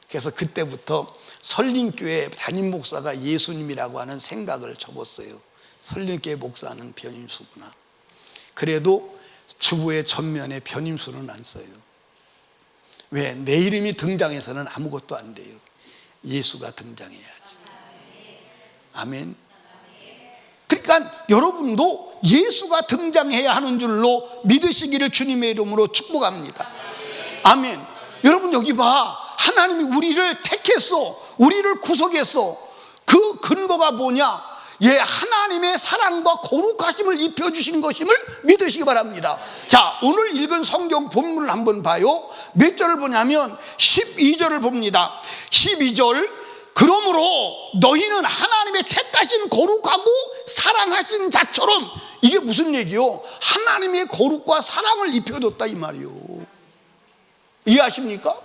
그래서 그때부터 설림교회 담임 목사가 예수님이라고 하는 생각을 접었어요. 설림교회 목사는 변임수구나. 그래도 주보의 전면에 변임수는 안 써요. 왜? 내 이름이 등장해서는 아무것도 안 돼요. 예수가 등장해야지. 아멘. 그러니까 여러분도 예수가 등장해야 하는 줄로 믿으시기를 주님의 이름으로 축복합니다. 아멘. 여러분 여기 봐. 하나님이 우리를 택했어. 우리를 구속했어. 그 근거가 뭐냐? 예, 하나님의 사랑과 거룩하심을 입혀주신 것임을 믿으시기 바랍니다. 자, 오늘 읽은 성경 본문을 한번 봐요. 몇 절을 보냐면 12절을 봅니다. 12절. 그러므로 너희는 하나님의 택하신 거룩하고 사랑하신 자처럼, 이게 무슨 얘기요? 하나님의 거룩과 사랑을 입혀줬다 이 말이요. 이해하십니까?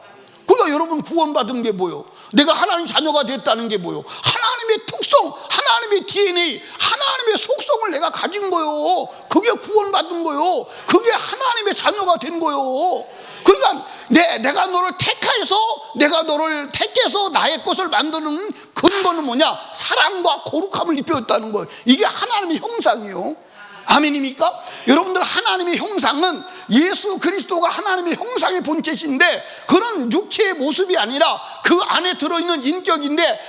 그러니까 여러분 구원받은 게 뭐요? 내가 하나님 자녀가 됐다는 게 뭐요? 하나님의 특성, 하나님의 DNA, 하나님의 속성을 내가 가진 거요. 그게 구원받은 거요. 그게 하나님의 자녀가 된 거요. 그러니까 내가 너를 택해서 나의 것을 만드는 근거는 뭐냐? 사랑과 거룩함을 입혀줬다는 거예요. 이게 하나님의 형상이요. 아멘입니까? 여러분들, 하나님의 형상은 예수 그리스도가 하나님의 형상의 본체신데, 그런 육체의 모습이 아니라 그 안에 들어있는 인격인데,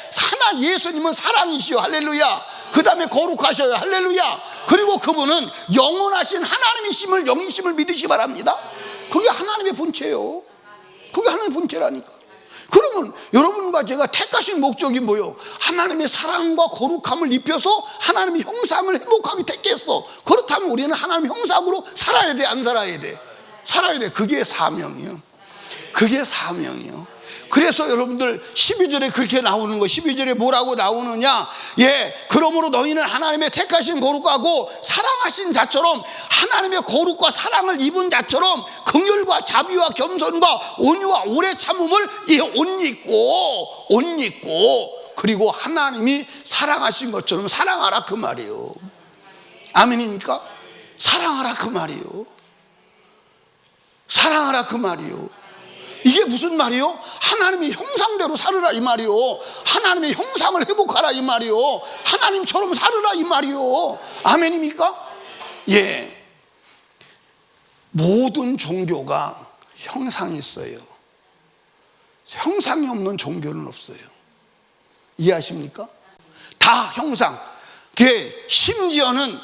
예수님은 사랑이시요. 할렐루야. 그 다음에 거룩하셔요. 할렐루야. 그리고 그분은 영원하신 하나님이심을, 영이심을 믿으시기 바랍니다. 그게 하나님의 본체예요. 그게 하나님의 본체라니까. 그러면 여러분과 제가 택하신 목적이 뭐예요? 하나님의 사랑과 거룩함을 입혀서 하나님의 형상을 회복하게 택했어. 그렇다면 우리는 하나님의 형상으로 살아야 돼, 안 살아야 돼? 살아야 돼. 그게 사명이요. 그게 사명이요. 그래서 여러분들 12절에 그렇게 나오는 거, 12절에 뭐라고 나오느냐? 예, 그러므로 너희는 하나님의 택하신 거룩하고 사랑하신 자처럼, 하나님의 거룩과 사랑을 입은 자처럼 긍휼과 자비와 겸손과 온유와 오래 참음을 옷 입고 그리고 하나님이 사랑하신 것처럼 사랑하라 그 말이에요. 아멘입니까? 사랑하라 그 말이에요. 사랑하라 그 말이에요. 이게 무슨 말이요? 하나님의 형상대로 살으라 이 말이요. 하나님의 형상을 회복하라 이 말이요. 하나님처럼 살으라 이 말이요. 아멘입니까? 예. 모든 종교가 형상이 있어요. 형상이 없는 종교는 없어요. 이해하십니까? 다 형상. 심지어는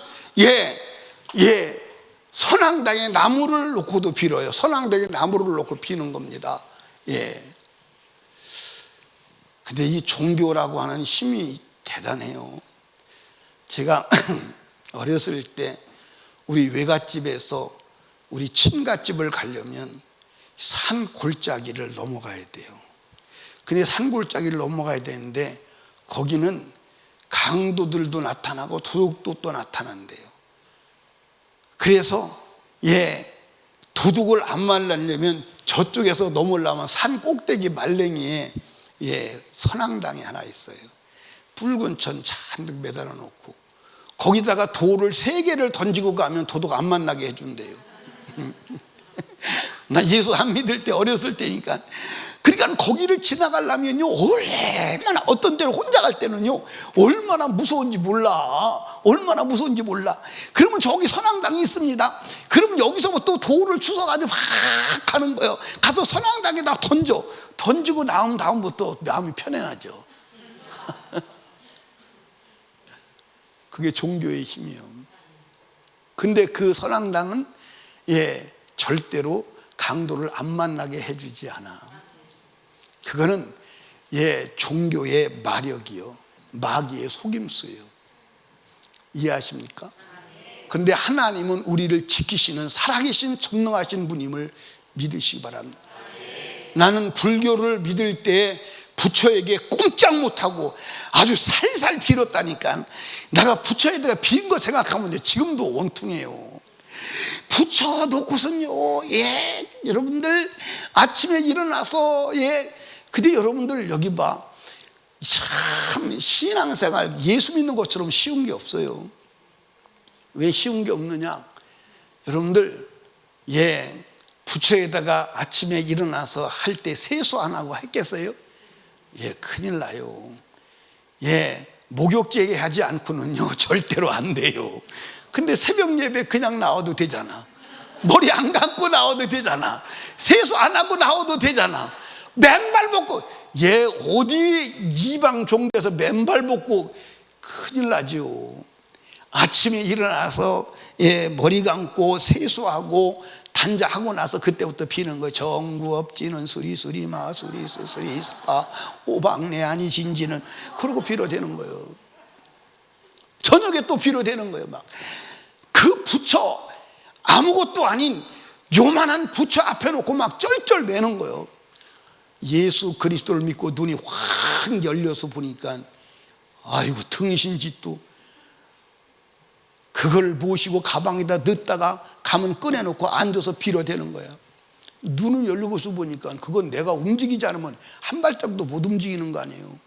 선앙당에 나무를 놓고도 빌어요. 선앙당에 나무를 놓고 비는 겁니다. 예. 근데 이 종교라고 하는 힘이 대단해요. 제가 어렸을 때 우리 외갓집에서 우리 친갓집을 가려면 산 골짜기를 넘어가야 돼요. 근데 산 골짜기를 넘어가야 되는데 거기는 강도들도 나타나고 도둑도 또 나타난대요. 그래서 도둑을 안 만나려면 저쪽에서 넘으려면 산 꼭대기 말랭이에 선앙당이 하나 있어요. 붉은 천 잔뜩 매달아 놓고 거기다가 돌을 3개를 던지고 가면 도둑 안 만나게 해준대요. 나 예수 안 믿을 때 어렸을 때니까. 그러니까 거기를 지나가려면요, 얼마나, 어떤 때는 혼자 갈 때는요, 얼마나 무서운지 몰라. 얼마나 무서운지 몰라. 그러면 저기 선앙당이 있습니다. 그러면 여기서부터 돌을 주워가지고 막 가는 거예요. 가서 선앙당에다 던지고 나온 다음부터 마음이 편안하죠. 그게 종교의 힘이에요. 근데 그 선앙당은 절대로 강도를 안 만나게 해주지 않아. 그거는 종교의 마력이요, 마귀의 속임수예요. 이해하십니까? 그런데 하나님은 우리를 지키시는 살아계신 전능하신 분임을 믿으시기 바랍니다. 나는 불교를 믿을 때 부처에게 꼼짝 못하고 아주 살살 빌었다니까. 내가 부처에다가 빈 거 생각하면 지금도 원통해요. 부처 놓고선요, 여러분들 아침에 일어나서, 근데 여러분들 여기 봐, 참 신앙생활 예수 믿는 것처럼 쉬운 게 없어요. 왜 쉬운 게 없느냐? 여러분들 부처에다가 아침에 일어나서 할 때 세수 안 하고 했겠어요? 큰일 나요. 목욕제게 하지 않고는요 절대로 안 돼요. 근데 새벽 예배 그냥 나와도 되잖아. 머리 안 감고 나와도 되잖아. 세수 안 하고 나와도 되잖아. 맨발 벗고, 어디 이방 종교에서 맨발 벗고 큰일 나죠. 아침에 일어나서 머리 감고 세수하고 단자하고 나서 그때부터 비는 거예요. 정구업지는 수리수리 마수리 스수리 사 오박내아니 진지는, 그러고 빌어대는 거예요. 저녁에 또 빌어대는 거예요. 막 그 부처, 아무것도 아닌 요만한 부처 앞에 놓고 막 쩔쩔 매는 거예요. 예수 그리스도를 믿고 눈이 확 열려서 보니까 아이고 등신짓도, 그걸 모시고 가방에다 넣다가 가면 꺼내놓고 앉아서 빌어대는 거야. 눈을 열리고서 보니까 그건 내가 움직이지 않으면 한 발짝도 못 움직이는 거 아니에요.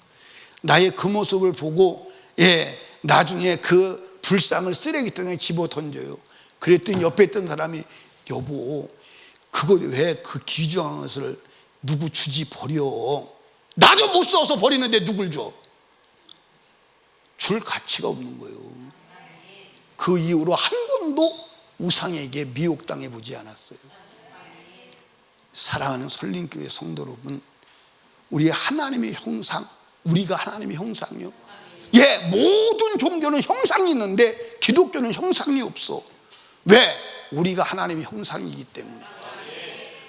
나의 그 모습을 보고 나중에 그 불상을 쓰레기통에 집어 던져요. 그랬더니 옆에 있던 사람이, 여보 그거 왜 그 귀중한 것을 누구 주지 버려? 나도 못 써서 버리는데 누굴 줘? 줄 가치가 없는 거예요. 그 이후로 한 번도 우상에게 미혹당해 보지 않았어요. 사랑하는 설림교회 성도 여러분, 우리 하나님의 형상, 우리가 하나님의 형상이요. 모든 종교는 형상이 있는데 기독교는 형상이 없어. 왜? 우리가 하나님의 형상이기 때문에.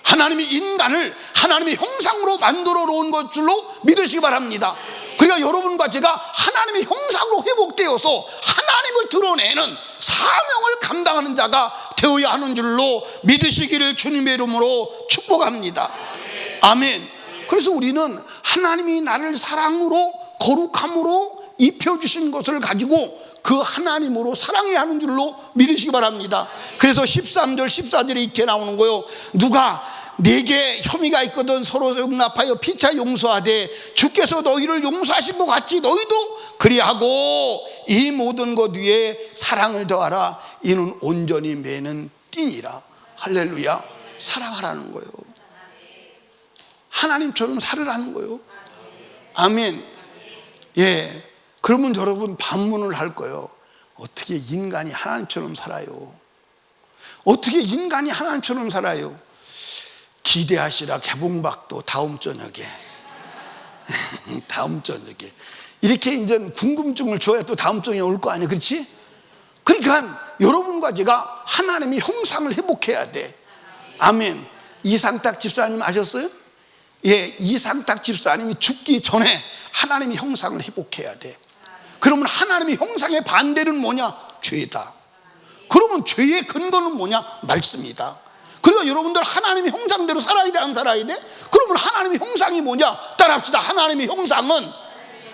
하나님이 인간을 하나님의 형상으로 만들어 놓은 것줄로 믿으시기 바랍니다. 그러니까 여러분과 제가 하나님의 형상으로 회복되어서 하나님을 드러내는 사명을 감당하는 자가 되어야 하는 줄로 믿으시기를 주님의 이름으로 축복합니다. 아멘. 그래서 우리는 하나님이 나를 사랑으로 거룩함으로 입혀주신 것을 가지고 그 하나님으로 사랑해야 하는 줄로 믿으시기 바랍니다. 그래서 13절 14절에 이렇게 나오는 거예요. 누가 내게 혐의가 있거든 서로 용납하여 피차 용서하되 주께서 너희를 용서하신 것 같이 너희도 그리하고 이 모든 것 위에 사랑을 더하라. 이는 온전히 매는 띠니라. 할렐루야. 사랑하라는 거예요. 하나님처럼 살으라는 거예요. 아멘. 그러면 여러분 반문을 할 거예요. 어떻게 인간이 하나님처럼 살아요? 어떻게 인간이 하나님처럼 살아요? 기대하시라. 개봉박도 다음 저녁에 다음 저녁에 이렇게 이제 궁금증을 줘야 또 다음 저녁에 올 거 아니에요. 그렇지? 그러니까 여러분과 제가 하나님의 형상을 회복해야 돼. 아멘. 이상탁 집사님 아셨어요? 이상탁 집사님이 죽기 전에 하나님의 형상을 회복해야 돼. 그러면 하나님의 형상의 반대는 뭐냐? 죄다. 그러면 죄의 근거는 뭐냐? 말씀이다. 그러니까 여러분들 하나님의 형상대로 살아야 돼, 안 살아야 돼? 그러면 하나님의 형상이 뭐냐? 따라합시다. 하나님의 형상은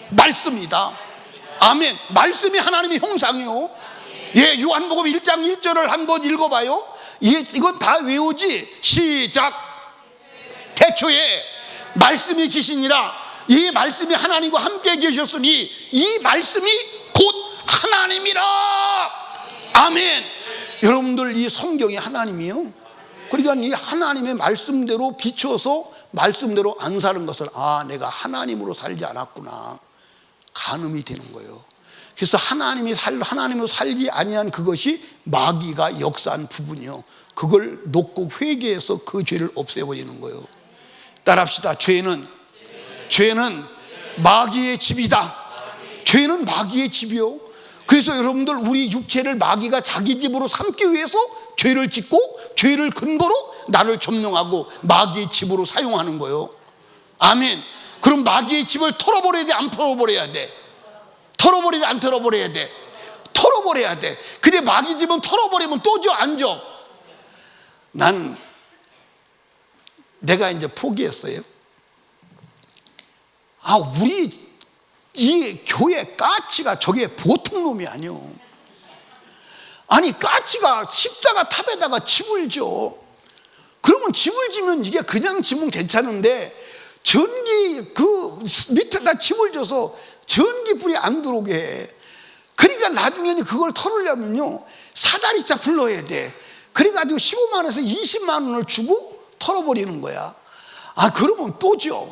말씀이다. 아멘. 말씀이 하나님의 형상이요. 요한복음 1장 1절을 한번 읽어봐요. 이건 다 외우지. 시작. 태초에 말씀이 계시니라. 이 말씀이 하나님과 함께 계셨으니 이 말씀이 곧 하나님이라. 아멘. 여러분들 이 성경이 하나님이요. 그러니까 이 하나님의 말씀대로 비춰서 말씀대로 안 사는 것을 내가 하나님으로 살지 않았구나 간음이 되는 거예요. 그래서 하나님으로 살지 아니한 그것이 마귀가 역사한 부분이요. 그걸 놓고 회개해서 그 죄를 없애버리는 거예요. 따라합시다. 죄는 마귀의 집이다. 죄는 마귀의 집이요. 그래서 여러분들 우리 육체를 마귀가 자기 집으로 삼기 위해서 죄를 짓고 죄를 근거로 나를 점령하고 마귀의 집으로 사용하는 거예요. 아멘. 그럼 마귀의 집을 털어버려야 돼, 안 털어버려야 돼? 털어버려야 돼, 안 털어버려야 돼? 털어버려야 돼. 근데 마귀 집은 털어버리면 또 줘, 안 줘? 내가 이제 포기했어요. 우리 이 교회 까치가 저게 보통 놈이 아니요. 아니, 까치가 십자가 탑에다가 집을 줘. 그러면 집을 지면 이게 그냥 지면 괜찮은데 전기 그 밑에다 집을 줘서 전기불이 안 들어오게 해. 그러니까 나중에는 그걸 털으려면요 사다리차 불러야 돼. 그래가지고 15만 원에서 20만 원을 주고 털어버리는 거야. 그러면 또 줘,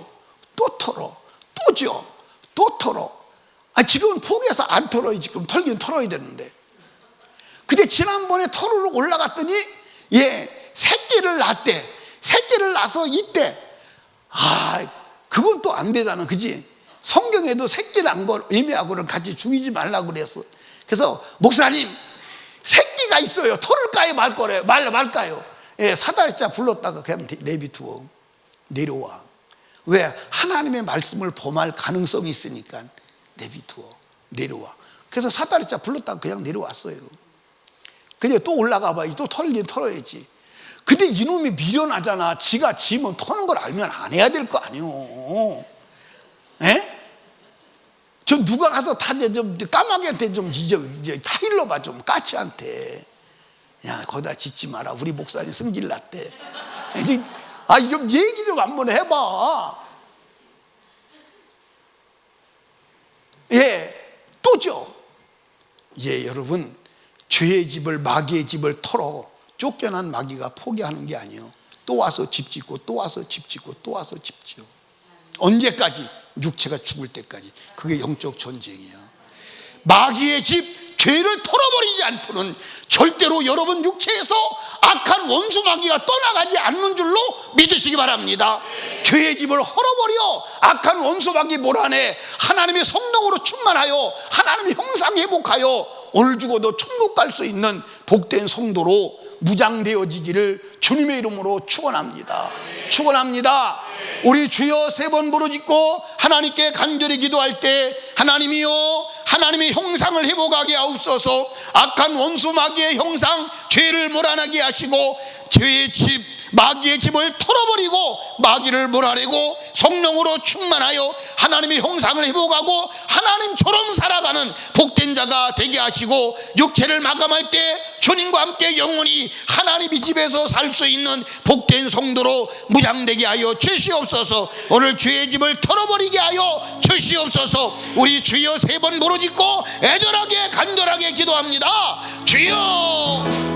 또 털어, 또 줘, 또 털어. 지금은 포기해서 안 털어요. 지금 털긴 털어야 되는데. 근데 지난번에 털으러 올라갔더니 새끼를 낳았대. 새끼를 낳아서 이때 그건 또 안 되잖아, 그지? 성경에도 새끼 낳은 걸 애미하고는 같이 죽이지 말라고 그랬어. 그래서 목사님, 새끼가 있어요. 털을까요, 말까요? 사다리차 불렀다가 그냥 내비두어. 내려와. 왜? 하나님의 말씀을 범할 가능성이 있으니까 내비두어. 내려와. 그래서 사다리차 불렀다가 그냥 내려왔어요. 근데 또 올라가 봐. 또 털긴 털어야지. 근데 이놈이 미련하잖아. 지가 지면 터는 걸 알면 안 해야 될 거 아니오. 저 누가 가서 좀 까마귀한테 좀 이제 타일러봐, 좀 까치한테. 야, 거기다 짓지 마라. 우리 목사님 승질 났대. 좀 얘기 좀 한번 해봐. 또죠. 여러분, 죄의 집을, 마귀의 집을 털어 쫓겨난 마귀가 포기하는 게 아니에요. 또 와서 집 짓고, 또 와서 집 짓고, 또 와서 집 지어. 언제까지? 육체가 죽을 때까지. 그게 영적 전쟁이야. 마귀의 집, 죄를 털어버리지 않고는 절대로 여러분 육체에서 악한 원수 마귀가 떠나가지 않는 줄로 믿으시기 바랍니다. 죄의 집을 헐어버려 악한 원수 마귀 몰아내 하나님의 성령으로 충만하여 하나님의 형상 회복하여 오늘 죽어도 천국 갈 수 있는 복된 성도로 무장되어지기를 주님의 이름으로 축원합니다. 축원합니다. 우리 주여 3번 부르짖고 하나님께 간절히 기도할 때 하나님이여 하나님의 형상을 회복하게 하옵소서. 악한 원수 마귀의 형상 죄를 몰아내게 하시고 죄의 집 마귀의 집을 털어버리고 마귀를 몰아내고 성령으로 충만하여 하나님의 형상을 회복하고 하나님처럼 살아가는 복된 자가 되게 하시고 육체를 마감할 때 주님과 함께 영원히 하나님의 집에서 살 수 있는 복된 성도로 무장되게 하여 주시옵소서. 오늘 죄의 집을 털어버리게 하여 주시옵소서. 우리 주여 3번 부르짖고 애절하게 간절하게 기도합니다. 주여